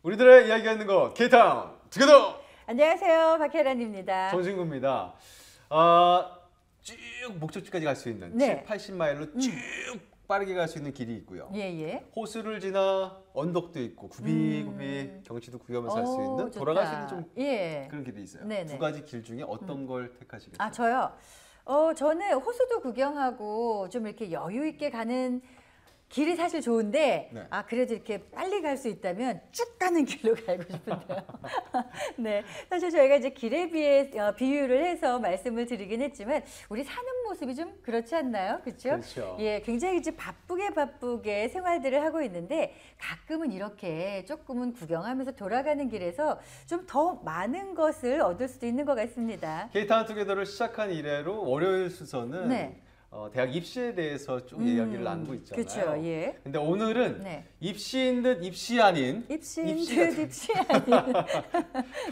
우리들의 이야기하는 거 K타운 투게더. 안녕하세요, 박혜란입니다. 정진구입니다. 쭉 목적지까지 갈 수 있는 네. 7, 80마일로 쭉 빠르게 갈 수 있는 길이 있고요. 예. 호수를 지나 언덕도 있고 굽이굽이 경치도 구경하면서 할 수 있는 좋다. 돌아갈 수 있는 좀 예. 그런 길이 있어요. 네네. 두 가지 길 중에 어떤 걸 택하시겠어요? 아, 저요? 저는 호수도 구경하고 좀 이렇게 여유 있게 가는 길이 사실 좋은데, 네. 그래도 이렇게 빨리 갈 수 있다면 쭉 가는 길로 가고 싶은데요. 네. 사실 저희가 이제 길에 비해 비유를 해서 말씀을 드리긴 했지만, 우리 사는 모습이 좀 그렇지 않나요? 그렇죠? 그렇죠. 예, 굉장히 이제 바쁘게 생활들을 하고 있는데, 가끔은 이렇게 조금은 구경하면서 돌아가는 길에서 좀 더 많은 것을 얻을 수도 있는 것 같습니다. K타운 투게더를 시작한 이래로 월요일 순서는 네. 대학 입시에 대해서 쭉 이야기를 나누고 있잖아요. 그렇죠. 예. 근데 오늘은 네. 입시인 듯 입시 아닌 입시인 입시가 듯 입시 아닌.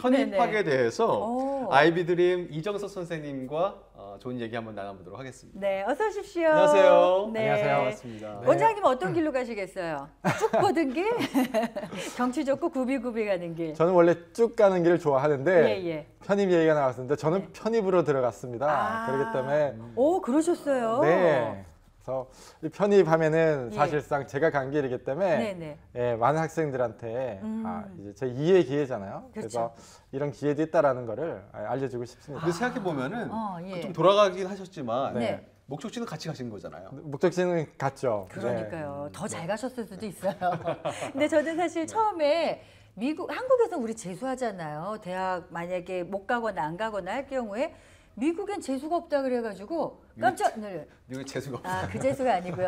편입학에 대해서 오. 아이비드림 이정석 선생님과 좋은 얘기 한번 나눠보도록 하겠습니다. 네, 어서 오십시오. 안녕하세요. 네. 안녕하세요. 반갑습니다. 네. 원장님 어떤 길로 가시겠어요? 쭉 뻗은 길? 경치 좋고 굽이굽이 가는 길. 저는 원래 쭉 가는 길을 좋아하는데 예. 편입 얘기가 나왔었는데 저는 네. 편입으로 들어갔습니다. 아. 그렇기 때문에 오, 그러셨어요? 네. 그래서 이 편입하면은 예. 사실상 제가 간 길이기 때문에 네네. 예, 많은 학생들한테 이제 제 2의 기회잖아요. 그래서 그렇죠. 이런 기회도 있다라는 거를 알려주고 싶습니다. 근데 생각해 보면은 예. 좀 돌아가긴 하셨지만 네. 목적지는 같이 가신 거잖아요. 목적지는 갔죠. 그러니까요. 네. 더 잘 가셨을 수도 있어요. 근데 저는 사실 처음에 한국에서 우리 재수하잖아요. 대학 만약에 못 가거나 안 가거나 할 경우에 미국엔 재수가 없다 그래가지고 깜짝 놀래요. 미국에 재수가 없어요. 그 재수가 아니고요.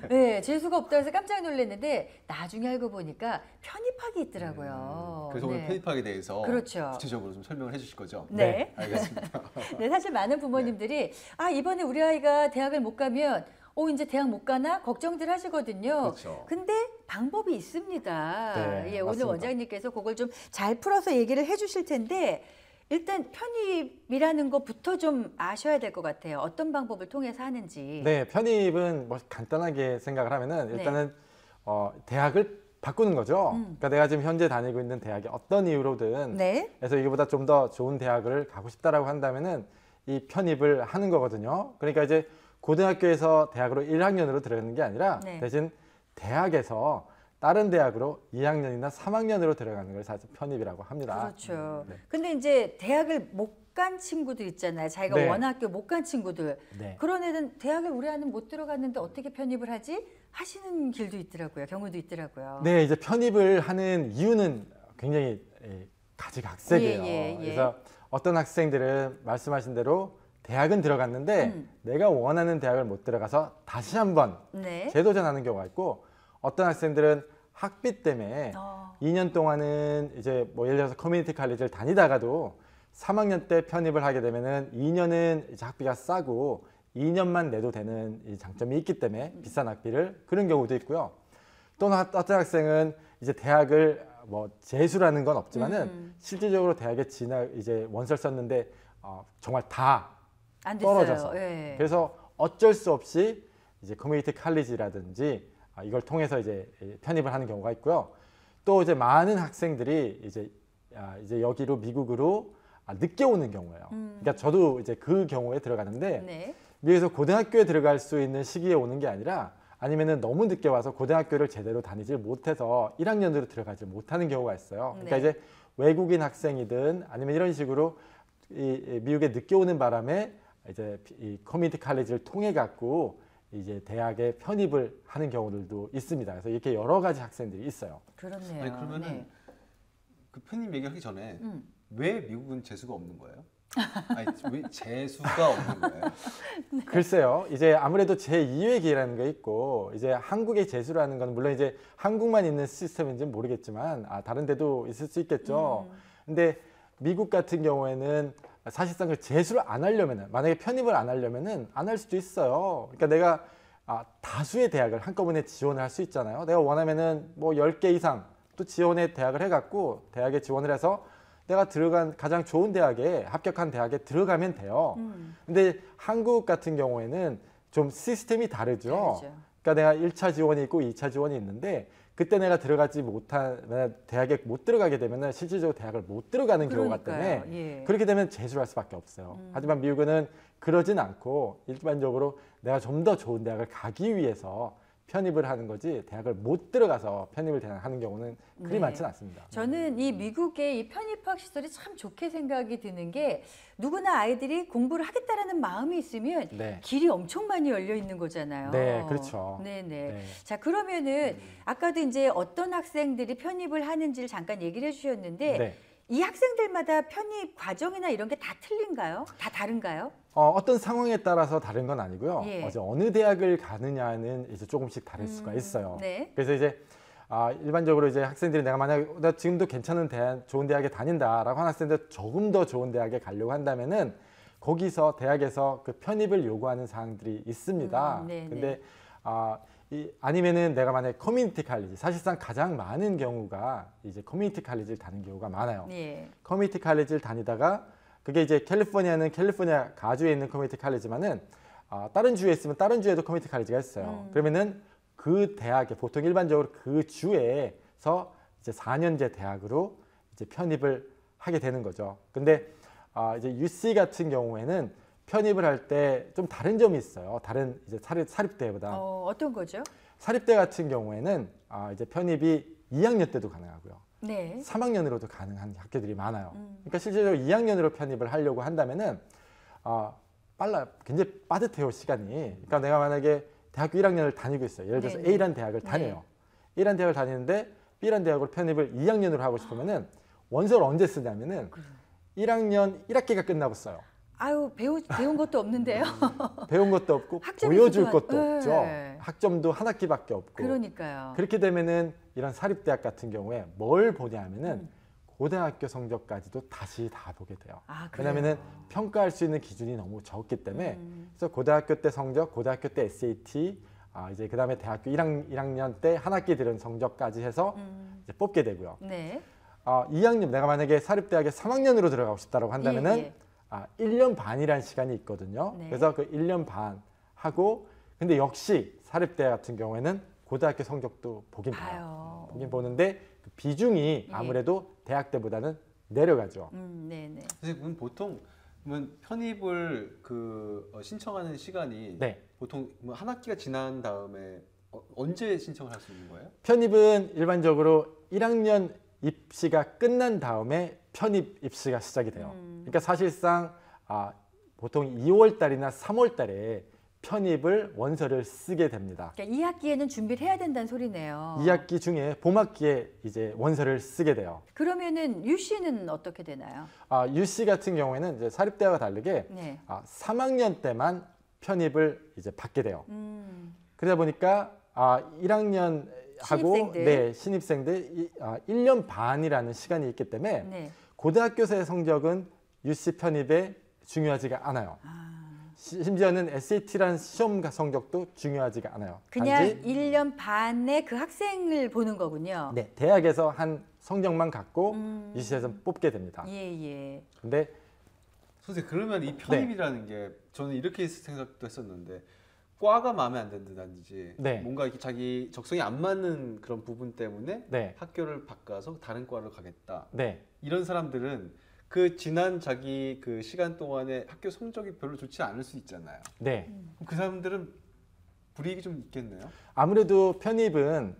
네, 재수가 없다 해서 깜짝 놀랐는데 나중에 알고 보니까 편입학이 있더라고요. 그래서 오늘 네. 편입학에 대해서 그렇죠. 구체적으로 좀 설명을 해주실 거죠? 네. 알겠습니다. 네, 사실 많은 부모님들이 이번에 우리 아이가 대학을 못 가면 이제 대학 못 가나 걱정들 하시거든요. 그렇죠. 근데 방법이 있습니다. 네, 예, 오늘 맞습니다. 원장님께서 그걸 좀 잘 풀어서 얘기를 해주실 텐데 일단 편입이라는 것부터 좀 아셔야 될 것 같아요. 어떤 방법을 통해서 하는지. 네, 편입은 뭐 간단하게 생각을 하면은 네. 일단은 대학을 바꾸는 거죠. 그러니까 내가 지금 현재 다니고 있는 대학이 어떤 이유로든 네. 그래서 이거보다 좀 더 좋은 대학을 가고 싶다라고 한다면은 이 편입을 하는 거거든요. 그러니까 이제 고등학교에서 대학으로 1학년으로 들어가는 게 아니라 네. 대신 대학에서 다른 대학으로 2학년이나 3학년으로 들어가는 걸 사실 편입이라고 합니다. 그렇죠. 네. 근데 이제 대학을 못 간 친구들 있잖아요. 자기가 네. 원학교 못 간 친구들. 네. 그런 애는 대학을 우리 아는 못 들어갔는데 어떻게 편입을 하지? 하시는 길도 있더라고요. 경우도 있더라고요. 네, 이제 편입을 하는 이유는 굉장히 가지각색이에요. 예. 그래서 어떤 학생들은 말씀하신 대로 대학은 들어갔는데 내가 원하는 대학을 못 들어가서 다시 한번 네. 재도전하는 경우가 있고 어떤 학생들은 학비 때문에 2년 동안은 이제 뭐 예를 들어서 커뮤니티 칼리지를 다니다가도 3학년 때 편입을 하게 되면은 2년은 이제 학비가 싸고 2년만 내도 되는 이 장점이 있기 때문에 비싼 학비를 그런 경우도 있고요. 또는 어떤 학생은 이제 대학을 뭐 재수라는 건 없지만은 실질적으로 대학에 이제 원서를 썼는데 정말 다 안 됐어요. 떨어져서 예. 그래서 어쩔 수 없이 이제 커뮤니티 칼리지라든지 이걸 통해서 이제 편입을 하는 경우가 있고요. 또 이제 많은 학생들이 이제 여기로 미국으로 늦게 오는 경우예요. 그러니까 저도 이제 그 경우에 들어가는데 네. 미국에서 고등학교에 들어갈 수 있는 시기에 오는 게 아니라 아니면은 너무 늦게 와서 고등학교를 제대로 다니질 못해서 1학년으로 들어가지 못하는 경우가 있어요. 그러니까 네. 이제 외국인 학생이든 아니면 이런 식으로 이 미국에 늦게 오는 바람에 이제 이 커뮤니티 칼리지를 통해 갖고 이제 대학에 편입을 하는 경우들도 있습니다. 그래서 이렇게 여러 가지 학생들이 있어요. 그렇네요. 아니 그러면은 네. 그 편입 얘기하기 전에 왜 미국은 재수가 없는 거예요? 아니 왜 재수가 없는 거예요? 글쎄요. 이제 아무래도 제2의 기회라는 게 있고 이제 한국의 재수라는 건 물론 이제 한국만 있는 시스템인지는 모르겠지만 다른 데도 있을 수 있겠죠. 근데 미국 같은 경우에는 사실상 그 재수를 안 하려면은 만약에 편입을 안 하려면은 안 할 수도 있어요. 그러니까 내가 다수의 대학을 한꺼번에 지원을 할 수 있잖아요. 내가 원하면은 뭐 10개 이상 또 지원의 대학을 해갖고 대학에 지원을 해서 내가 들어간 가장 좋은 대학에 합격한 대학에 들어가면 돼요. 근데 한국 같은 경우에는 좀 시스템이 다르죠. 다르죠. 그러니까 내가 1차 지원이 있고 2차 지원이 있는데 그때 내가 들어가지 못한 내가 대학에 못 들어가게 되면은 실질적으로 대학을 못 들어가는 경우가 때문에 예. 그렇게 되면 재수를 할 수밖에 없어요. 하지만 미국은 그러진 않고 일반적으로 내가 좀 더 좋은 대학을 가기 위해서 편입을 하는 거지 대학을 못 들어가서 편입을 하는 경우는 그리 네. 많지는 않습니다. 저는 이 미국의 이 편입학 시설이 참 좋게 생각이 드는 게 누구나 아이들이 공부를 하겠다라는 마음이 있으면 네. 길이 엄청 많이 열려 있는 거잖아요. 네, 그렇죠. 네네. 네. 자, 그러면은 아까도 이제 어떤 학생들이 편입을 하는지를 잠깐 얘기를 해주셨는데 네. 이 학생들마다 편입 과정이나 이런 게 다 틀린가요? 다 다른가요? 어떤 상황에 따라서 다른 건 아니고요. 예. 어느 대학을 가느냐는 이제 조금씩 다를 수가 있어요. 네. 그래서 이제 일반적으로 이제 학생들이 내가 만약 나 지금도 괜찮은 대학, 좋은 대학에 다닌다라고 하는 학생들 조금 더 좋은 대학에 가려고 한다면은 거기서 대학에서 그 편입을 요구하는 사항들이 있습니다. 네, 근데 아니면은 내가 만약 커뮤니티 칼리지 사실상 가장 많은 경우가 이제 커뮤니티 칼리지를 다니는 경우가 많아요. 예. 커뮤니티 칼리지를 다니다가 그게 이제 캘리포니아는 캘리포니아 가주에 있는 커뮤니티 칼리지만은 다른 주에 있으면 다른 주에도 커뮤니티 칼리지가 있어요. 그러면은 그 대학에 보통 일반적으로 그 주에서 이제 4년제 대학으로 이제 편입을 하게 되는 거죠. 근데 이제 UC 같은 경우에는 편입을 할 때 좀 다른 점이 있어요. 다른 이제 사립대보다. 어떤 거죠? 사립대 같은 경우에는 이제 편입이 2학년 때도 가능하고요. 네. 3학년으로도 가능한 학교들이 많아요. 그러니까 실제로 2학년으로 편입을 하려고 한다면은 굉장히 빠듯해요 시간이. 그러니까 내가 만약에 대학교 1학년을 다니고 있어요. 예를 들어서 네네. A라는 대학을 다녀요. A라는 대학을 다니는데 B라는 대학으로 편입을 2학년으로 하고 싶으면은 원서를 언제 쓰냐면은 1학년 1학기가 끝나고 써요. 아유, 배운 것도 없는데요. 배운 것도 없고 학점이 보여줄 있을 것도 동안- 없죠. 네. 학점도 한 학기밖에 없고. 그러니까요. 그렇게 되면은 이런 사립대학 같은 경우에 뭘 보냐 하면은 고등학교 성적까지도 다시 다 보게 돼요. 그래요? 왜냐면은 평가할 수 있는 기준이 너무 적기 때문에 그래서 고등학교 때 성적, 고등학교 때 SAT, 이제 그다음에 대학교 1학년 때 한 학기 들은 성적까지 해서 이제 뽑게 되고요. 네. 2학년 내가 만약에 사립대학에 3학년으로 들어가고 싶다라고 한다면은 예. 1년 반이라는 시간이 있거든요. 네. 그래서 그 1년 반 하고 근데 역시 사립대 같은 경우에는 고등학교 성적도 보긴 봐요. 봐요. 보긴 보는데 그 비중이 예. 아무래도 대학 때보다는 내려가죠. 네네. 선생님 보통 그러면 편입을 신청하는 시간이 네. 보통 한 학기가 지난 다음에 언제 신청을 할 수 있는 거예요? 편입은 일반적으로 1학년 입시가 끝난 다음에 편입 입시가 시작이 돼요. 그러니까 사실상 보통 2월 달이나 3월 달에 편입을 원서를 쓰게 됩니다. 그러니까 2학기에는 준비를 해야 된다는 소리네요. 2학기 중에 봄학기에 이제 원서를 쓰게 돼요. 그러면은 유씨는 어떻게 되나요? UC 같은 경우에는 이제 사립대와 다르게 네. 3학년 때만 편입을 이제 받게 돼요. 음. 그러다 보니까 1학년 하고 신입생들. 신입생들 1년 반이라는 시간이 있기 때문에 네. 고등학교생의 성적은 UC 편입에 중요하지가 않아요. 심지어는 SAT라는 시험 성적도 중요하지가 않아요. 그냥 단지 1년 반의 그 학생을 보는 거군요. 네, 대학에서 한 성적만 갖고 UC에서 뽑게 됩니다. 예. 근데 선생님 그러면 이 편입이라는 게 저는 이렇게 생각도 했었는데 과가 마음에 안 든다든지 네. 뭔가 이렇게 자기 적성이 안 맞는 그런 부분 때문에 네. 학교를 바꿔서 다른 과를 가겠다. 네. 이런 사람들은 그 지난 자기 그 시간 동안에 학교 성적이 별로 좋지 않을 수 있잖아요. 네. 그럼 그 사람들은 불이익이 좀 있겠네요. 아무래도 편입은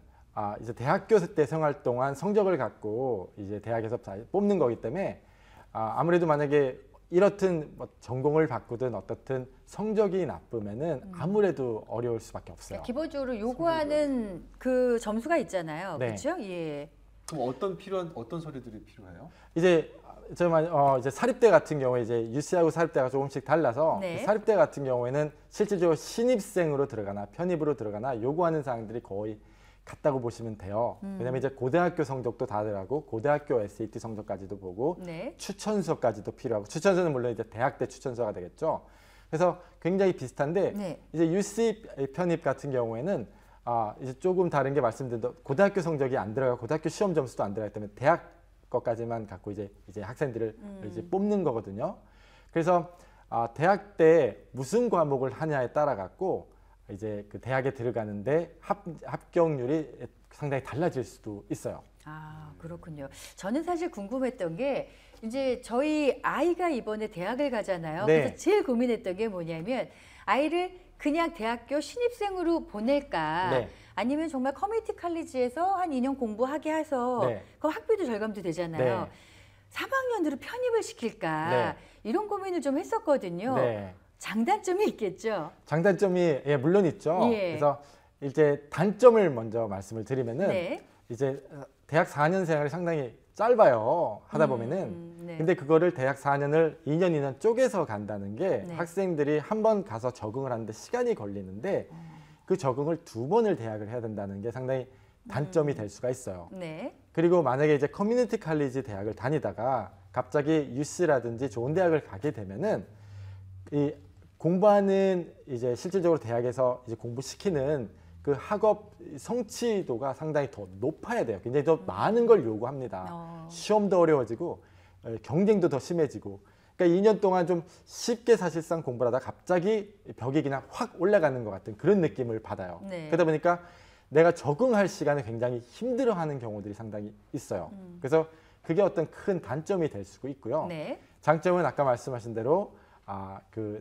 이제 대학교 때 생활 동안 성적을 갖고 이제 대학에서 뽑는 거기 때문에 아무래도 만약에 이렇든 뭐 전공을 바꾸든 어떻든 성적이 나쁘면은 아무래도 어려울 수밖에 없어요. 기본적으로 요구하는 그 점수가 있잖아요. 네. 그렇죠? 예. 그럼 어떤 서류들이 필요해요? 이제 이제 사립대 같은 경우에 이제 UC하고 사립대가 조금씩 달라서 네. 사립대 같은 경우에는 실질적으로 신입생으로 들어가나 편입으로 들어가나 요구하는 사항들이 거의 같다고 보시면 돼요. 왜냐면 이제 고등학교 성적도 다들 하고 고등학교 SAT 성적까지도 보고 네. 추천서까지도 필요하고 추천서는 물론 이제 대학 때 추천서가 되겠죠. 그래서 굉장히 비슷한데 네. 이제 UC 편입 같은 경우에는 이제 조금 다른 게 말씀드린 고등학교 성적이 안 들어가 고등학교 시험 점수도 안 들어가기 때문에 대학 것까지만 갖고 이제 학생들을 이제 뽑는 거거든요. 그래서 대학 때 무슨 과목을 하냐에 따라 갖고 이제 그 대학에 들어가는데 합격률이 상당히 달라질 수도 있어요. 아, 그렇군요. 저는 사실 궁금했던 게 이제 저희 아이가 이번에 대학을 가잖아요. 네. 그래서 제일 고민했던 게 뭐냐면 아이를 그냥 대학교 신입생으로 보낼까 네. 아니면 정말 커뮤니티 칼리지에서 한 2년 공부하게 해서 네. 그럼 학비도 절감도 되잖아요. 네. 3학년으로 편입을 시킬까 네. 이런 고민을 좀 했었거든요. 네. 장단점이 있겠죠. 장단점이 물론 있죠. 예. 그래서 이제 단점을 먼저 말씀을 드리면은 네. 이제 대학 4년 생활이 상당히 짧아요. 하다 보면은. 네. 근데 그거를 대학 4년을 2년 2년 쪼개서 간다는 게 네. 학생들이 한 번 가서 적응을 하는데 시간이 걸리는데 그 적응을 2번을 대학을 해야 된다는 게 상당히 단점이 될 수가 있어요. 네. 그리고 만약에 이제 커뮤니티 칼리지 대학을 다니다가 갑자기 UC라든지 좋은 대학을 가게 되면은 이 공부하는 이제 실질적으로 대학에서 이제 공부시키는 그 학업 성취도가 상당히 더 높아야 돼요. 굉장히 더 많은 걸 요구합니다. 시험도 어려워지고 경쟁도 더 심해지고. 그러니까 2년 동안 좀 쉽게 사실상 공부를 하다 갑자기 벽이 그냥 확 올라가는 것 같은 그런 느낌을 받아요. 네. 그러다 보니까 내가 적응할 시간을 굉장히 힘들어하는 경우들이 상당히 있어요. 그래서 그게 어떤 큰 단점이 될 수도 있고요. 네. 장점은 아까 말씀하신 대로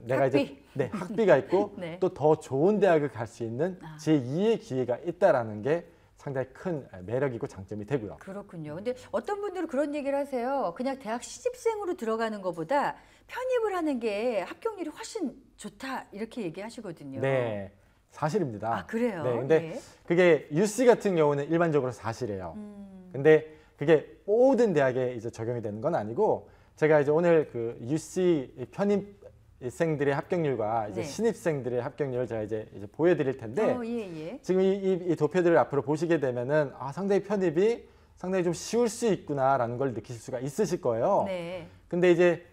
내가 학비. 이제 학비가 있고 네. 또 더 좋은 대학을 갈 수 있는 제2의 기회가 있다라는 게 상당히 큰 매력이고 장점이 되고요. 그렇군요. 근데 어떤 분들은 그런 얘기를 하세요. 그냥 대학 신입생으로 들어가는 것보다 편입을 하는 게 합격률이 훨씬 좋다 이렇게 얘기하시거든요. 네, 사실입니다. 아, 그래요? 네, 근데 예. 그게 UC 같은 경우는 일반적으로 사실이에요. 근데 그게 모든 대학에 이제 적용이 되는 건 아니고 제가 이제 오늘 그 UC 편입생들의 합격률과 이제 네. 신입생들의 합격률을 제가 이제 보여드릴 텐데 예. 지금 이 도표들을 앞으로 보시게 되면은 상당히 편입이 상당히 좀 쉬울 수 있구나라는 걸 느끼실 수가 있으실 거예요. 네. 근데 이제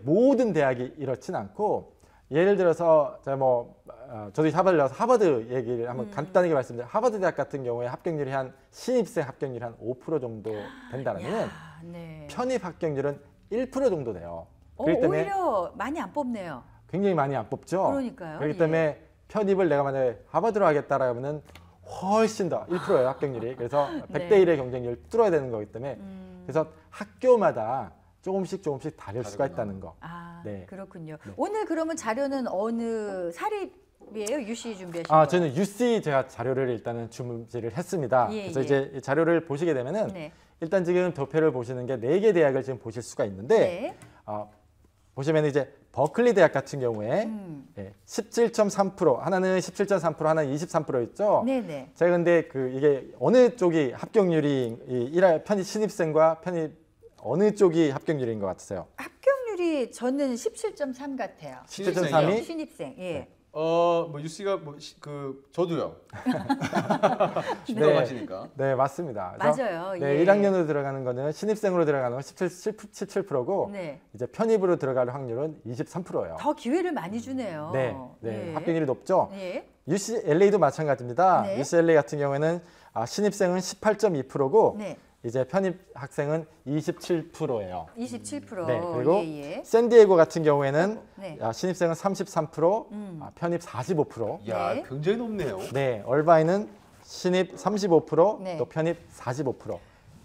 모든 대학이 이렇진 않고 예를 들어서 제가 저도 하버드 얘기를 한번 간단하게 말씀드리면 하버드 대학 같은 경우에 합격률이 한 신입생 합격률이 한 5% 정도 된다면 네. 편입 합격률은 1% 정도 돼요. 그렇기 때문에 오히려 많이 안 뽑네요. 굉장히 많이 안 뽑죠. 그러니까요. 그렇기 때문에 편입을 내가 만약에 하버드로 하겠다라면 훨씬 더 1%예요 합격률이. 그래서 100대 1의 경쟁률을 뚫어야 되는 거기 때문에 그래서 학교마다 조금씩 다를 수가 있다는 거. 네. 그렇군요. 오늘 그러면 자료는 어느 사립이에요? UC 준비하신 거예요? 저는 UC 제가 자료를 일단은 준비를 했습니다. 그래서 이제 이 자료를 보시게 되면은 네. 일단 지금 도표를 보시는 게 4개 대학을 지금 보실 수가 있는데 네. 보시면 이제 버클리 대학 같은 경우에 17.3% 하나는 17.3% 하나는 23% 있죠. 네네. 제가 근데 이게 어느 쪽이 합격률이 편입 신입생과 편입 어느 쪽이 합격률인 것 같으세요? 합격률이 저는 17.3 같아요. 17.3이 신입생. 예. UC가 저도요. 신청하시니까. 네, 맞습니다. 그래서 맞아요. 네, 예. 1학년으로 들어가는 거는 신입생으로 들어가는 건 17%고 네. 이제 편입으로 들어갈 확률은 23%예요. 더 기회를 많이 주네요. 네, 예. 합격률이 높죠. 예. UCLA도 마찬가지입니다. 네. UCLA 같은 경우에는 신입생은 18.2%고 네. 이제 편입 학생은 27%예요. 27%. 네, 그리고 예. 샌디에고 같은 경우에는 네. 신입생은 33%, 편입 45%. 야, 네. 굉장히 높네요. 네, 얼바인은 신입 35%, 네. 또 편입 45%.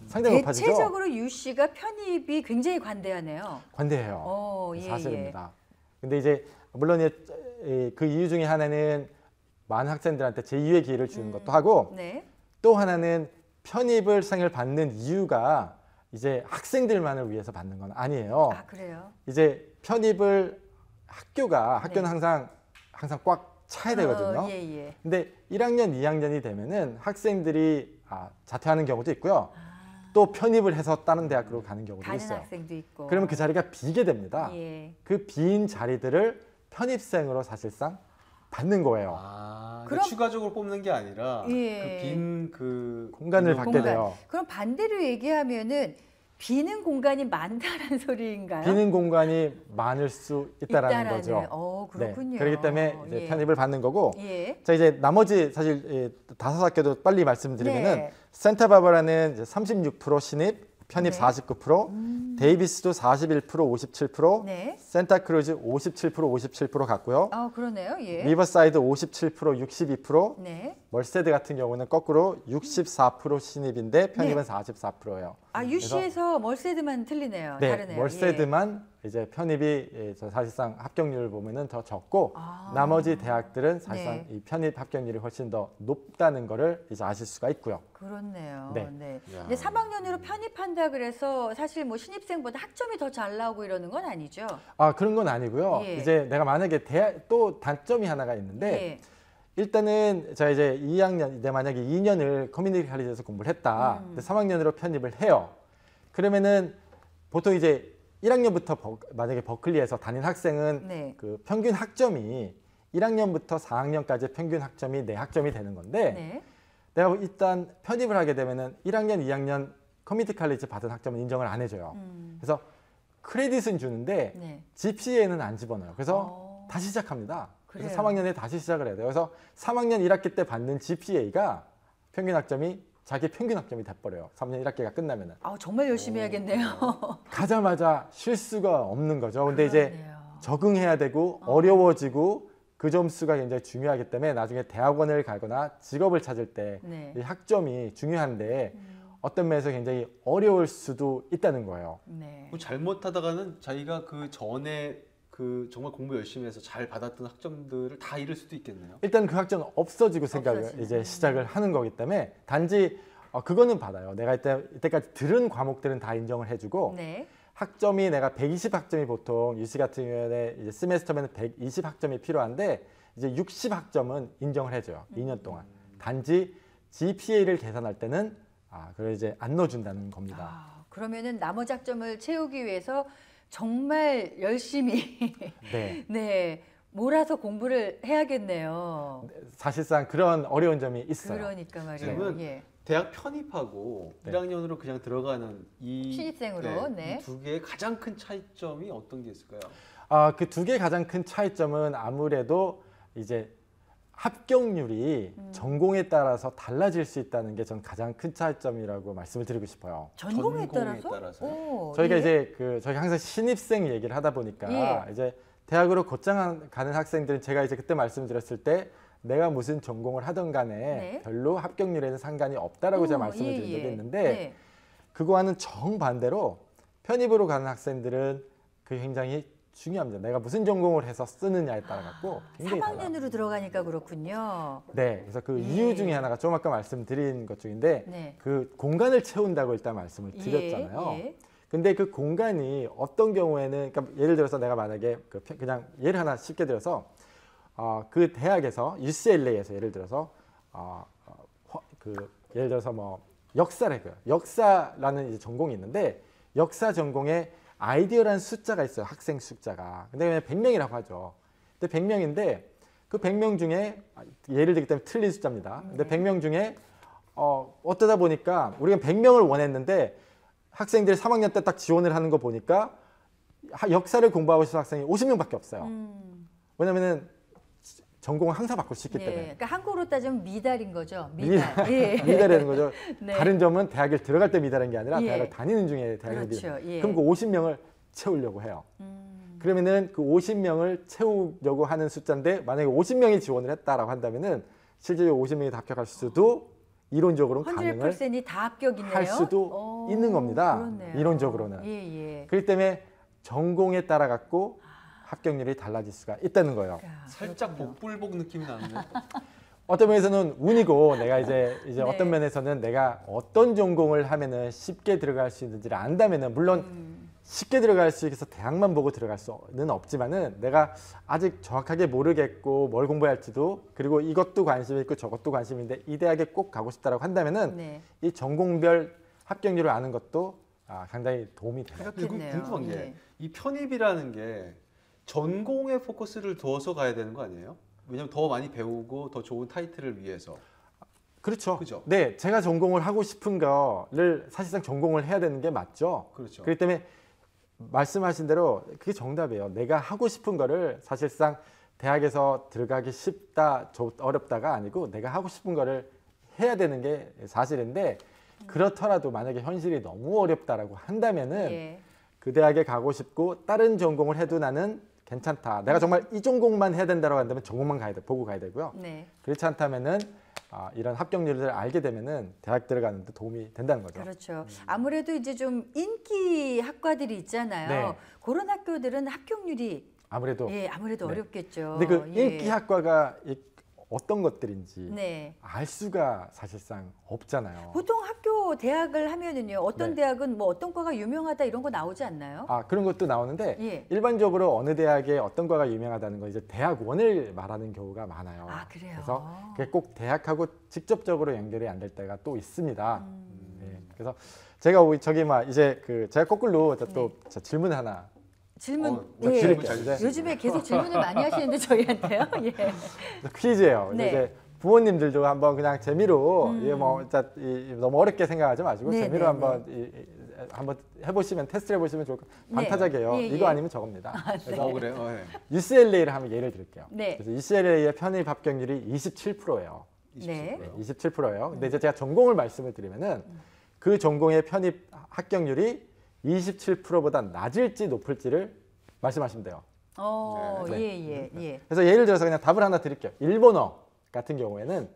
상당히 높아지죠. 대체적으로 UC가 편입이 굉장히 관대하네요. 관대해요. 예, 사실입니다. 근데 이제 물론 그 이유 중에 하나는 많은 학생들한테 제2의 기회를 주는 것도 하고 네. 또 하나는 편입을 상을 받는 이유가 이제 학생들만을 위해서 받는 건 아니에요. 아, 그래요? 이제 편입을 학교는 네. 항상 꽉 차야 되거든요. 예. 근데 1학년, 2학년이 되면은 학생들이 자퇴하는 경우도 있고요. 또 편입을 해서 다른 대학으로 가는 경우도 가는 있어요. 학생도 있고. 그러면 그 자리가 비게 됩니다. 예. 그 빈 자리들을 편입생으로 사실상 받는 거예요. 그럼- 추가적으로 뽑는 게 아니라 예. 공간을 인원- 받게 돼요. 그럼 반대로 얘기하면은 비는 공간이 많다는 소리인가요? 비는 공간이 많을 수 있다라는 거죠. 그렇군요. 네, 그렇기 때문에 이제 예. 편입을 받는 거고. 예. 자, 이제 나머지 사실 5학교도 빨리 말씀드리면은 네. 센타바바라는 이제 36% 신입, 편입 네. 49%, 데이비스도 41%, 57%, 네. 센타크루즈 57%, 57% 갔고요. 그러네요. 예. 리버사이드 57%, 62%, 네. 멀세드 같은 경우는 거꾸로 64% 신입인데 편입은 네. 44%예요. UC에서 멀세드만 틀리네요. 네, 다르네요. 멀세드만 이제 편입이 사실상 합격률을 보면은 더 적고 나머지 대학들은 사실상 네. 이 편입 합격률이 훨씬 더 높다는 거를 이제 아실 수가 있고요. 그렇네요. 네. 네. 야. 근데 3학년으로 편입한다 그래서 사실 뭐 신입생보다 학점이 더 잘 나오고 이러는 건 아니죠? 그런 건 아니고요. 예. 이제 내가 만약에 또 단점이 하나가 있는데 예. 일단은 자 이제 2학년 내 만약에 2년을 커뮤니티 칼리지에서 공부를 했다. 근데 3학년으로 편입을 해요. 그러면은 보통 이제 1학년부터 만약에 버클리에서 다닌 학생은 네. 그 평균 학점이 1학년부터 4학년까지 평균 학점이 4학점이 되는 건데 네. 내가 일단 편입을 하게 되면은 1학년, 2학년 커뮤니티 칼리지 받은 학점은 인정을 안 해줘요. 그래서 크레딧은 주는데 네. GPA는 안 집어넣어요. 그래서 다시 시작합니다. 그래서 그래요. 3학년에 다시 시작을 해야 돼요. 그래서 3학년 1학기 때 받는 GPA가 평균 학점이 자기 평균 학점이 돼버려요. 3학년 1학기가 끝나면은. 정말 열심히 해야겠네요. 가자마자 쉴 수가 없는 거죠. 근데 이제 그러네요. 적응해야 되고 어려워지고 그 점수가 굉장히 중요하기 때문에 나중에 대학원을 가거나 직업을 찾을 때 네. 이 학점이 중요한데 어떤 면에서 굉장히 어려울 수도 있다는 거예요. 네. 뭐 잘못하다가는 자기가 그 전에 그 정말 공부 열심히 해서 잘 받았던 학점들을 다 잃을 수도 있겠네요. 일단 그 학점은 없어지고 생각을 없어지네. 이제 시작을 하는 거기 때문에 단지 그거는 받아요. 내가 이때까지 들은 과목들은 다 인정을 해주고 네. 학점이 내가 120학점이 보통 UC 같은 경우에 이제 세메스터면 120학점이 필요한데 이제 60학점은 인정을 해줘요. 2년 동안. 단지 GPA를 계산할 때는 그걸 이제 안 넣어준다는 겁니다. 그러면은 나머지 학점을 채우기 위해서 정말 열심히 네. 네. 몰아서 공부를 해야겠네요. 사실상 그런 어려운 점이 있어요. 그러니까 말이에요. 지금은 예. 대학 편입하고 네. 1학년으로 그냥 들어가는 이 신입생으로, 네. 이 두 개의 가장 큰 차이점이 어떤 게 있을까요? 그 두 개 가장 큰 차이점은 아무래도 이제 합격률이 전공에 따라서 달라질 수 있다는 게 전 가장 큰 차이점이라고 말씀을 드리고 싶어요. 전공에 전공에 따라서? 따라서요? 오, 저희가 예. 이제 저희가 항상 신입생 얘기를 하다 보니까 예. 이제 대학으로 곧장 가는 학생들은 제가 이제 그때 말씀드렸을 때 내가 무슨 전공을 하던 간에 네. 별로 합격률에는 상관이 없다라고 제가 말씀을 드린 적이 있는데 그거와는 정반대로 편입으로 가는 학생들은 그게 굉장히 중요합니다. 내가 무슨 전공을 해서 쓰느냐에 따라 갖고 굉장히 달라요. 3학년으로 들어가니까 그렇군요. 네, 그래서 그 예. 이유 중에 하나가 좀 아까 말씀드린 것 중인데 네. 그 공간을 채운다고 일단 말씀을 드렸잖아요. 예, 예. 근데 그 공간이 어떤 경우에는 그러니까 예를 들어서 내가 만약에 그냥 예를 하나 쉽게 들어서 그 대학에서 UCLA에서 예를 들어서 예를 들어서 뭐 역사라는 이제 전공이 있는데 역사 전공에 아이디어라는 숫자가 있어요. 학생 숫자가. 근데 그냥 100명이라고 하죠. 근데 100명인데 그 100명 중에 예를 들기 때문에 틀린 숫자입니다. 근데 100명 중에 어쩌다 보니까 우리가 100명을 원했는데 학생들이 3학년 때 딱 지원을 하는 거 보니까 역사를 공부하고 싶은 학생이 50명밖에 없어요. 왜냐면은 전공을 항상 바꿀 수 있기 예. 때문에. 그러니까 한국으로 따지면 미달인 거죠. 미달. 예. 미달이라는 거죠. 네. 다른 점은 대학을 들어갈 때 미달인 게 아니라 예. 대학을 다니는 중에 대학을 그렇죠. 미달. 예. 그럼 그 50명을 채우려고 해요. 그러면은 그 50명을 채우려고 하는 숫자인데 만약에 50명이 지원을 했다라고 한다면은 실제로 50명이 다 합격할 수도 이론적으로는 가능을 100%이 다 합격이네요. 할 수도 있는 겁니다. 그렇네요. 이론적으로는. 예, 예. 그렇기 때문에 전공에 따라 갖고 합격률이 달라질 수가 있다는 거예요. 살짝 복불복 느낌이 나는데. 어떤 면에서는 운이고 내가 이제 네. 어떤 면에서는 내가 어떤 전공을 하면은 쉽게 들어갈 수 있는지를 안다면은 물론 쉽게 들어갈 수 있어서 대학만 보고 들어갈 수는 없지만은 내가 아직 정확하게 모르겠고 뭘 공부해야 할지도 그리고 이것도 관심이 있고 저것도 관심인데 이 대학에 꼭 가고 싶다라고 한다면은 네. 이 전공별 합격률을 아는 것도 상당히 도움이 돼요. 그렇겠네요. 궁금한 게 예. 이 편입이라는 게 전공에 포커스를 두어서 가야 되는 거 아니에요? 왜냐면 더 많이 배우고 더 좋은 타이틀을 위해서. 그렇죠. 그죠? 네, 제가 전공을 하고 싶은 거를 사실상 전공을 해야 되는 게 맞죠. 그렇죠. 그렇기 때문에 말씀하신 대로 그게 정답이에요. 내가 하고 싶은 거를 사실상 대학에서 들어가기 쉽다, 어렵다가 아니고 내가 하고 싶은 거를 해야 되는 게 사실인데 그렇더라도 만약에 현실이 너무 어렵다라고 한다면은 예. 그 대학에 가고 싶고 다른 전공을 해도 나는 괜찮다. 내가 정말 이 전공만 해야 된다고 한다면 전공만 보고 가야 되고요. 네. 그렇지 않다면은 이런 합격률을 알게 되면은 대학 들어가는 데 도움이 된다는 거죠. 그렇죠. 아무래도 이제 좀 인기 학과들이 있잖아요. 네. 그런 학교들은 합격률이 아무래도 아무래도 네. 어렵겠죠. 근데 그 예. 인기 학과가 어떤 것들인지 네. 알 수가 사실상 없잖아요. 보통 학교 대학을 하면은요. 어떤 네. 대학은 뭐 어떤 과가 유명하다 이런 거 나오지 않나요? 그런 것도 나오는데 예. 일반적으로 어느 대학에 어떤 과가 유명하다는 건 이제 대학원을 말하는 경우가 많아요. 아, 그래요? 그래서 그게 꼭 대학하고 직접적으로 연결이 안 될 때가 또 있습니다. 네. 그래서 제가 이제 제가 거꾸로 또 질문 하나 질문 예. 질문 잘 주세요. 요즘에 계속 질문을 많이 하시는데 저희한테요. 예. 퀴즈예요. 네. 이제 부모님들도 한번 그냥 재미로 이게 너무 어렵게 생각하지 마시고 네, 재미로 네, 한번 해보시면 테스트를 해보시면 좋을 것 같아요. 네. 반타작이에요. 예, 이거 예. 아니면 저겁니다. 그래서 그래요? 네. UCLA를 한번 예를 들게요. 네. 그래서 UCLA의 편입 합격률이 27%예요. 네. 27%예요. 근데 이제 제가 전공을 말씀을 드리면은 그 전공의 편입 합격률이 27%보다 낮을지 높을지를 말씀하시면 돼요. 예. 그래서 예를 들어서 그냥 답을 하나 드릴게요. 일본어 같은 경우에는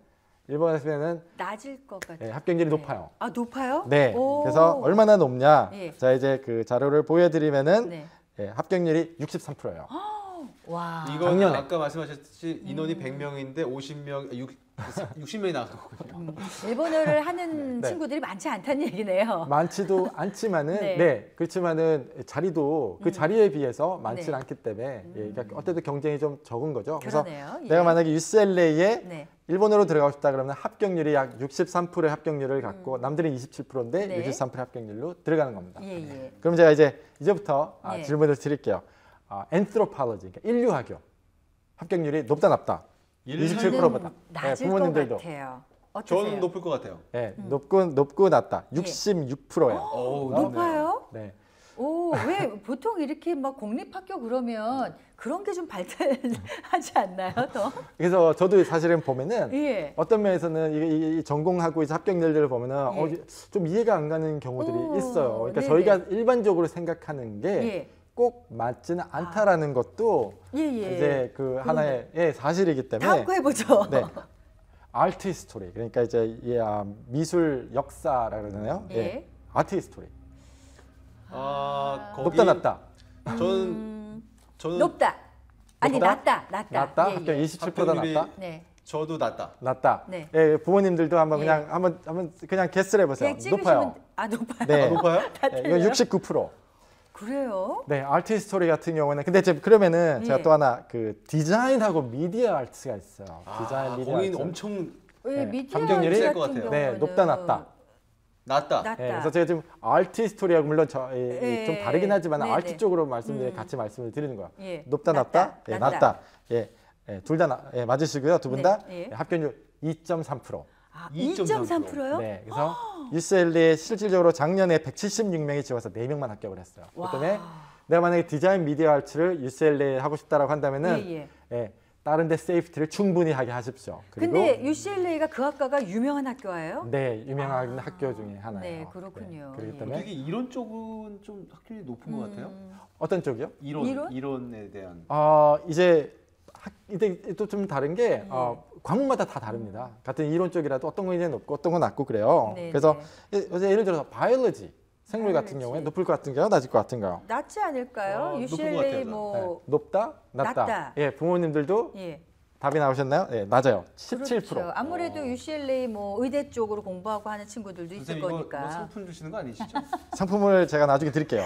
일본어에서는 낮을 것 같아요. 합격률이 네. 높아요. 아, 높아요? 네. 오. 그래서 얼마나 높냐? 예. 자, 이제 그 자료를 보여드리면은 네. 합격률이 63%예요. 와. 이건 작년에. 아까 말씀하셨듯이 인원이 100명인데 60명이 나간 거군요. 일본어를 하는 네. 친구들이 많지 않다는 얘기네요. 많지도 않지만은 네. 그렇지만은 자리도 그 자리에 비해서 많지 네. 않기 때문에 그러니까 어때도 경쟁이 좀 적은 거죠. 그래서 그러네요. 예. 내가 만약에 UCLA에 네. 일본어로 들어가고 싶다 그러면 합격률이 약 63%의 합격률을 갖고 남들은 27%인데 네. 63%의 합격률로 들어가는 겁니다. 예. 그럼 제가 이제부터 네. 질문을 드릴게요. anthropology, 그러니까 인류학교 합격률이 높다 낮다. 27%보다. 낮을 부모님들도. 것 같아요. 어떠세요? 저는 높을 것 같아요. 네, 높고 낮다. 예. 66%예요. 어우, 높아요? 네. 오, 왜 보통 이렇게 막 공립학교 그러면 그런 게 좀 발달하지 않나요, 더? 그래서 저도 사실은 보면은 예. 어떤 면에서는 이 전공하고 이제 합격률들을 보면은 예. 좀 이해가 안 가는 경우들이 오, 있어요. 그러니까 네네. 저희가 일반적으로 생각하는 게 예. 꼭 맞지는 않다라는 것도 예. 이제 그 하나의 사실이기 때문에 다음 거 해보죠. 네. 아트 히스토리 그러니까 이제 미술 역사라 그러잖아요. 예. 아트 히스토리 거기 높다 낮다. 저는 높다. 아니, 높다? 낮다. 낮다. 예, 합격 예. 27%다 합격률이- 낮다. 네. 저도 낮다. 낮다. 네. 예, 부모님들도 한번 예. 그냥 한번 그냥 게스를 해보세요. 그냥 높아요. 높아요. 네. 높아요? 예, 이거 69%. 그래요? 네, 아트 히스토리 같은 경우는 근데 그러면은 예. 제가 또 하나 그 디자인하고 미디어 아트가 있어요. 디자인 미디어 거긴 아트. 엄청 왜 네. 미디어 합격률이 같은 셀것 같아요. 경우는 네, 높다 낮다. 낮다. 낮다. 예, 그래서 제가 지금 아트 히스토리하고 물론 좀 예. 다르긴 하지만 네네. 아트 쪽으로 같이 말씀을 드리는 거예요. 예. 높다 낮다? 예, 낮다. 예. 둘 다 맞으시고요. 두 분 다 네, 예. 합격률 2.3%. 아, 2.3%. 2.3%요? 네, 그래서 UCLA에 실질적으로 작년에 176명이 지원해서 4명만 합격을 했어요. 그렇기 때문에 내가 만약에 디자인 미디어 아트를 UCLA에 하고 싶다라고 한다면은 다른 데 세이프티를 충분히 하게 하십시오. 그리고 근데 UCLA가 그 학과가 유명한 학교예요? 네, 유명한 학교 중에 하나예요. 네, 그렇군요. 그렇기 예. 때문에 되게 이론 쪽은 좀 확률이 높은 것 같아요. 어떤 쪽이요? 이론? 이론에 대한. 이제 이때 또 좀 다른 게 과목마다 다 다릅니다. 같은 이론 쪽이라도 어떤 건 이제 높고 어떤 건 낮고 그래요. 네, 그래서 예를 들어서 바이올로지 생물 같은 바이올로지. 경우에 높을 것 같은가요? 낮을 것 같은가요? 낮지 않을까요? 높은 것 UCLA 같아요, 뭐 네. 높다, 낮다. 낮다. 예, 부모님들도 예. 답이 나오셨나요? 예, 낮아요. 17%. 그렇죠. 아무래도 UCLA 뭐 의대 쪽으로 공부하고 하는 친구들도 있을 선생님 이거 거니까. 뭐 상품 주시는 거 아니시죠? 상품을 제가 나중에 드릴게요.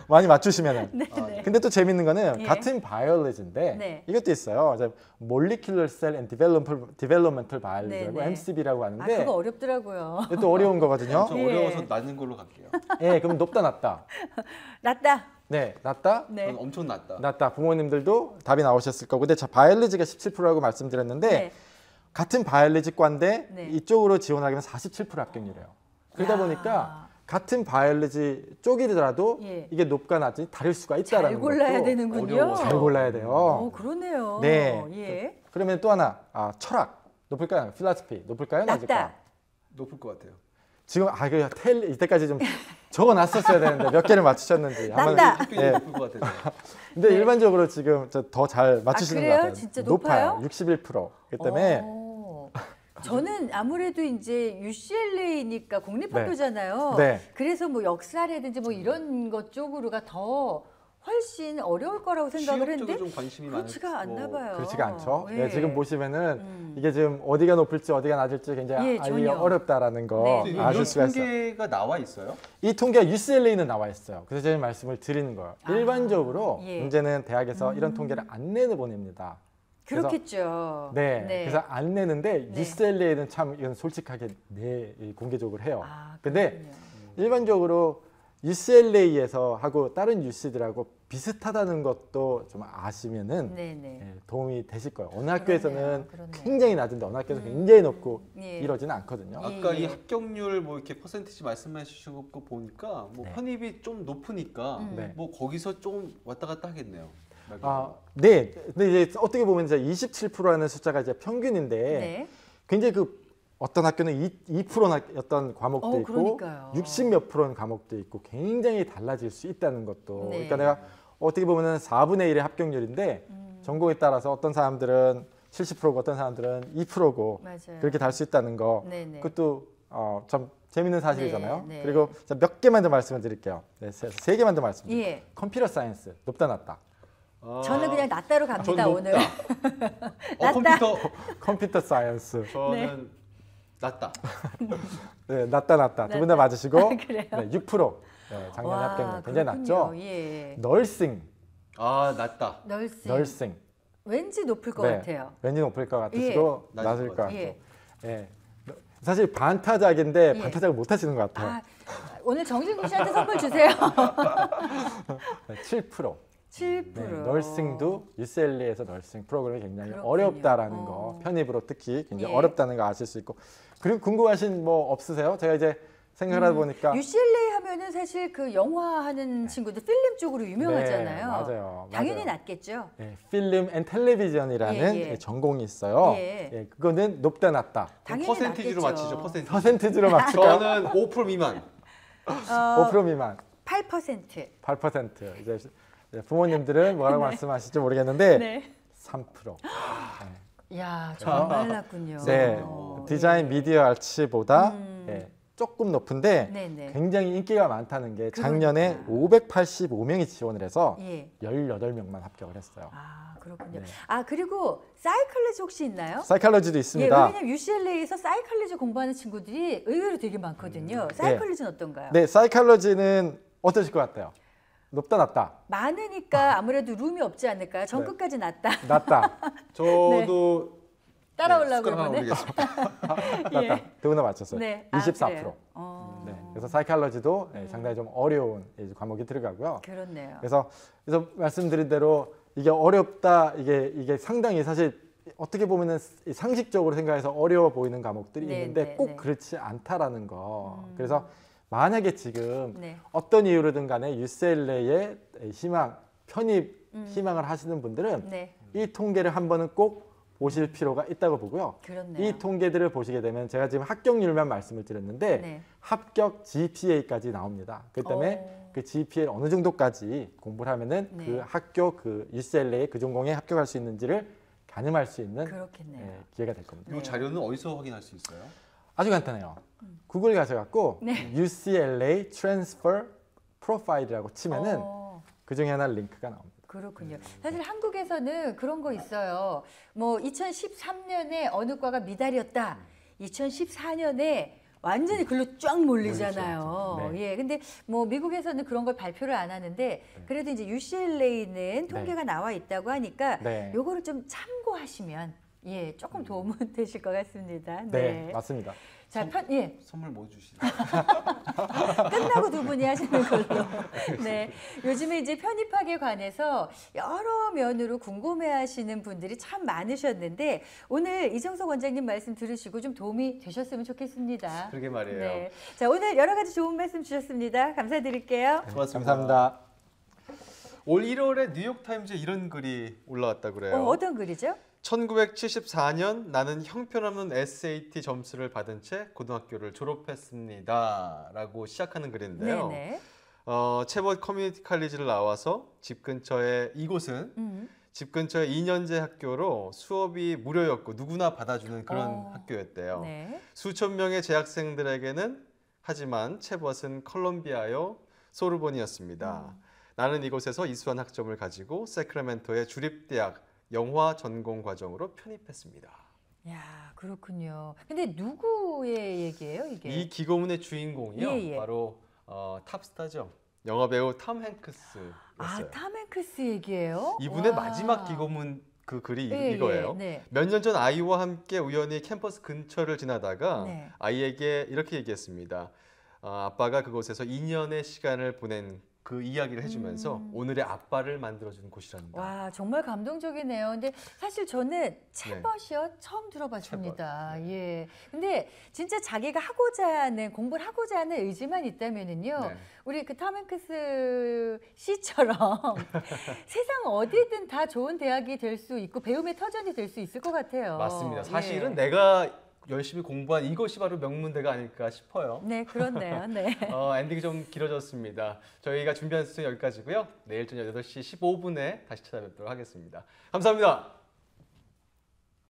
많이 맞추시면은. 네. 근데 또 재밌는 거는 예. 같은 바이올로지인데 네. 이것도 있어요. 이제 Molecular Cell and Developmental Biology라고 네, 네. MCB라고 아, 하는데 그거 어렵더라고요. 이게 또 어려운 거거든요. 좀 예. 어려워서 낮은 걸로 갈게요. 예, 그럼 높다 낮다. 낮다. 네, 낮다. 네. 저는 엄청 낮다. 낮다. 부모님들도 답이 나오셨을 거고. 근데 바이올로지가 17%라고 말씀드렸는데 네. 같은 바이올로지과인데 네. 이쪽으로 지원하게 되면 47% 합격률이에요. 그러다 야. 보니까 같은 바이올로지 쪽이더라도 예. 이게 높거나 낮이 다를 수가 있다라는 잘 골라야 것도 되는군요. 어려워요. 잘 골라야 돼요. 그러네요. 네. 예. 그러면 또 하나 철학 높을까요? 필라스피 높을까요? 낮을까요? 낮다. 높을 것 같아요. 지금 이때까지 좀 적어놨었어야 되는데 몇 개를 맞추셨는지 난다. 학교에 예. 높을 것 같아요. 근데 네. 일반적으로 지금 더 잘 맞추시는 것 그래요? 같아요. 진짜 높아요. 높아요? 61%. 그 때문에 저는 아무래도 이제 UCLA니까 공립학교잖아요. 네. 그래서 뭐 역사라든지 뭐 이런 것 쪽으로가 더 훨씬 어려울 거라고 생각을 취업 쪽에 했는데 좀 관심이 그렇지가 않나 많고. 봐요. 그렇지가 않죠. 예. 네, 지금 보시면은 이게 지금 어디가 높을지 어디가 낮을지 굉장히 예, 알기가 전혀. 어렵다라는 거 네. 근데 아실 이런 수가 있어요. 통계가 나와 있어요? 이 통계가 UCLA는 나와 있어요. 그래서 제가 말씀을 드리는 거예요. 아, 일반적으로 예. 문제는 대학에서 이런 통계를 안 내보냅니다. 그래서 그렇겠죠. 네, 그래서 안 내는데 네. UCLA는 참 이건 솔직하게 공개적으로 해요. 아, 근데 그렇군요. 일반적으로 UCLA에서 하고 다른 UC들하고 비슷하다는 것도 좀 아시면은 네네. 예, 도움이 되실 거예요. 어느 학교에서는 그렇네요. 굉장히 낮은데 어느 학교에서 굉장히 높고 예. 이러지는 않거든요. 예, 아까 이 예. 합격률 뭐 이렇게 퍼센티지 말씀해 주신 거 보니까 뭐 네. 편입이 좀 높으니까 네. 뭐 거기서 좀 왔다 갔다 하겠네요. 네. 근데 이제 어떻게 보면 이제 27%라는 숫자가 이제 평균인데 네. 굉장히 어떤 학교는 2%였던 과목도 있고 그러니까요. 60 몇 프로는 과목도 있고 굉장히 달라질 수 있다는 것도. 네. 그러니까 내가 어떻게 보면은 4분의 1의 합격률인데 전공에 따라서 어떤 사람들은 70%고 어떤 사람들은 2%고 맞아요. 그렇게 달 수 있다는 거. 네네. 그것도 참 재밌는 사실이잖아요. 네, 네. 그리고 몇 개만 더 말씀을 드릴게요. 네, 세 개만 더 말씀드릴게요. 예. 컴퓨터 사이언스 높다 낮다. 저는 그냥 낮다로 갑니다 전 오늘. 컴퓨터 컴퓨터 사이언스. 저는 낮다. 네, 낮다. 두 분 다 맞으시고 그래요? 네, 6%. 네, 작년 와, 합격률 굉장히 그렇군요. 낮죠. 예. 널싱. 낮다. 널싱. 왠지 높을 것 네, 같아요. 왠지 높을 것 같으시고 예. 낮을 것 같고. 예. 예. 사실 반타작인데 예. 반타작을 못 하시는 것 같아요. 아, 오늘 정진구 씨한테 선물 주세요. 네, 7%. 7%. 네, 널싱도 UCLA에서 널싱 프로그램이 굉장히 그렇군요. 어렵다라는 거, 편입으로 특히 굉장히 예. 어렵다는 거 아실 수 있고. 그리고 궁금하신 뭐 없으세요? 제가 이제 생각하다 보니까 UCLA 하면은 사실 그 영화 하는 친구들 필름 쪽으로 유명하잖아요. 네, 맞아요. 당연히 맞아요. 낮겠죠. 예, 필름 앤 텔레비전이라는 예, 예. 전공이 있어요. 예. 예, 그거는 높다 낮다. 당연히 퍼센티지로 낮겠죠. 맞히죠. 퍼센티지. 퍼센티지로 맞출까요? 저는 5% 미만. 5% 미만, 8%. 8%. 이제 부모님들은 뭐라고 말씀하실지 모르겠는데 네. 3%. 야, 정말 낮군요. 네, 디자인 미디어 아츠보다 예, 조금 높은데 네네. 굉장히 인기가 많다는 게 작년에 585명이 지원을 해서 예. 18명만 합격을 했어요. 아, 그렇군요. 네. 아, 그리고 사이클리지 혹시 있나요? 사이칼러지도 예, 있습니다. 왜냐면 UCLA에서 사이클리지 공부하는 친구들이 의외로 되게 많거든요. 사이클리지는 어떤가요? 네, 사이칼러지는 어떠실 것 같아요? 높다 낮다? 많으니까 아무래도 룸이 없지 않을까요? 전 네. 끝까지 낮다. 낮다. 저도 따라오려고 숟가락 하나 이번에. 올리겠습니다. 낮다. 두 분 다 맞췄어요. 네. 24%. 그래요? 네, 그래서 사이칼러지도 상당히 좀 어려운 과목이 들어가고요. 그렇네요. 그래서 말씀드린 대로 이게 어렵다, 이게 상당히 사실 어떻게 보면은 상식적으로 생각해서 어려워 보이는 과목들이 네, 있는데 네, 꼭 네. 그렇지 않다라는 거. 그래서 만약에 지금 네. 어떤 이유로든 간에 UCLA에 편입 희망을 하시는 분들은 네. 이 통계를 한 번은 꼭 보실 필요가 있다고 보고요. 그렇네요. 이 통계들을 보시게 되면 제가 지금 합격률만 말씀을 드렸는데 네. 합격 GPA까지 나옵니다. 그렇기 때문에 그 GPA 어느 정도까지 공부를 하면은 네. 그 학교 그 UCLA 그 전공에 합격할 수 있는지를 가늠할 수 있는 그렇겠네요. 기회가 될 겁니다. 이 자료는 어디서 확인할 수 있어요? 아주 간단해요. 구글 가셔갖고 네. UCLA Transfer Profile이라고 치면은 그 중에 하나 링크가 나옵니다. 그렇군요. 사실 한국에서는 그런 거 있어요. 뭐 2013년에 어느 과가 미달이었다. 2014년에 완전히 글로 쫙 몰리잖아요. 네. 예. 근데 뭐 미국에서는 그런 걸 발표를 안 하는데 그래도 이제 UCLA는 통계가 나와 있다고 하니까 네. 요거를 좀 참고하시면 예, 조금 도움은 되실 것 같습니다. 네, 맞습니다. 자, 예. 선물 뭐 주시나요? 끝나고 두 분이 하시는 걸로. 네. 요즘에 이제 편입학에 관해서 여러 면으로 궁금해하시는 분들이 참 많으셨는데 오늘 이정석 원장님 말씀 들으시고 좀 도움이 되셨으면 좋겠습니다. 그러게 말이에요. 네. 자, 오늘 여러 가지 좋은 말씀 주셨습니다. 감사드릴게요. 고맙습니다. 감사합니다. 올 1월에 뉴욕타임즈에 이런 글이 올라왔다 그래요. 어떤 글이죠? 1974년 나는 형편없는 SAT 점수를 받은 채 고등학교를 졸업했습니다. 라고 시작하는 글인데요. 네네. 체버 커뮤니티 칼리지를 나와서 이곳은 집 근처의 2년제 학교로 수업이 무료였고 누구나 받아주는 그런 학교였대요. 네. 수천 명의 재학생들에게는 하지만 체벗은 컬럼비아요 소르본이었습니다. 나는 이곳에서 이수한 학점을 가지고 세크라멘토의 주립대학 영화 전공 과정으로 편입했습니다. 야, 그렇군요. 근데 누구의 얘기예요, 이게? 이 기고문의 주인공이요. 예. 바로 탑스타죠. 영화 배우 톰 행크스였어요. 아, 톰 행크스 얘기예요? 이분의 와. 마지막 기고문 그 글이 예, 이거예요. 네. 몇 년 전 아이와 함께 우연히 캠퍼스 근처를 지나다가 네. 아이에게 이렇게 얘기했습니다. 아빠가 그곳에서 2년의 시간을 보낸 그 이야기를 해주면서 오늘의 아빠를 만들어준 곳이란다. 와, 정말 감동적이네요. 근데 사실 저는 체벗이요 처음 들어봤습니다. 체벗, 예. 근데 진짜 자기가 공부를 하고자 하는 의지만 있다면은요. 네. 우리 그 톰 행크스 씨처럼 세상 어디든 다 좋은 대학이 될 수 있고 배움의 터전이 될 수 있을 것 같아요. 맞습니다. 사실은 예. 내가 열심히 공부한 이것이 바로 명문대가 아닐까 싶어요. 네, 그렇네요. 네. 엔딩이 좀 길어졌습니다. 저희가 준비한 수는 여기까지고요. 내일 저녁 8시 15분에 다시 찾아뵙도록 하겠습니다. 감사합니다.